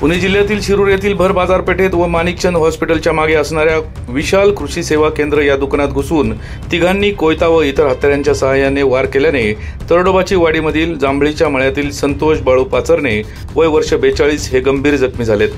पुणे जिल्ह्यातील शिरूर येथील भर बाजारपेठेत व माणिकचंद हॉस्पिटलच्या मागे असणाऱ्या विशाल कृषी सेवा केंद्र या दुकानात घुसून तिघांनी कोयता व इतर हत्यारांच्या सहाय्याने वार केल्याने तरडोबाची वाडीमधील जांभळीच्या मळ्यातील संतोष बाळू पाचरणे वय वर्ष 42 हे गंभीर जखमी झालेत।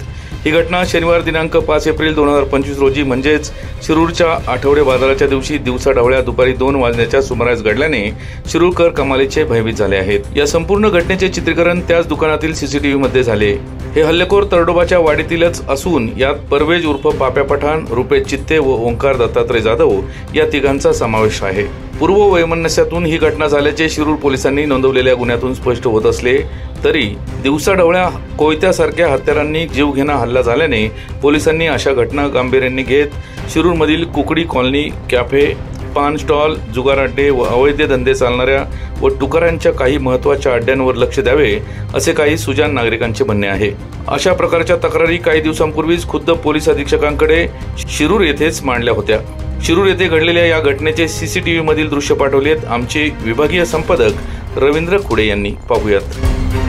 ही घटना शनिवार दिनांक 5 एप्रिल 2025 रोजी म्हणजेच शिरूरच्या आठवडे बाजाराच्या दिवशी दिवसाढवळ्या दुपारी 2 वाजण्याच्या सुमारास घडल्याने शिरूरकर कमालीचे भयभीत झाले आहेत। या संपूर्ण घटनेचे चित्रीकरण त्याच दुकानातील सीसीटीव्ही मध्ये झाले। हे हल्लेखोर तरडोबाच्या वाडीतीलच असून यात परवेज उर्फ पाप्या पठाण, रुपेश चित्ते व ओंकार दत्तात्रय जाधव या तिघांचा समावेश आहे। पूर्व वैमनस्यातून ही घटना झाल्याचे शिरूर पोलिसांनी नोंदवलेल्या गुन्ह्यातून स्पष्ट होत असले तरी दिवसाढवळ्या कोयत्यासारख्या हत्यारांनी जीवघेणा हल्ला झाल्याने पोलिसांनी अशा घटना गांभीर्याने घेत शिरूरमधील कुकडी कॉलनी, कॅफे, पान स्टॉल, जुगार अड्डे व अवैध धंदे चालणाऱ्या व टुकारांच्या काही महत्त्वाच्या अड्ड्यांवर लक्ष द्यावे असे काही सुजाण नागरिकांचे म्हणणे आहे। अशा प्रकारच्या तक्रारी काही दिवसांपूर्वीच खुद्द पोलीस अधीक्षकांकडे शिरूर येथेच मांडल्या होत्या। शिरूर येथे घडलेल्या या घटनेचे सीसीटीव्ही मधील दृश्य पाठवलेत आमचे विभागीय संपादक रवींद्र खुडे यांनी। पाहूयात।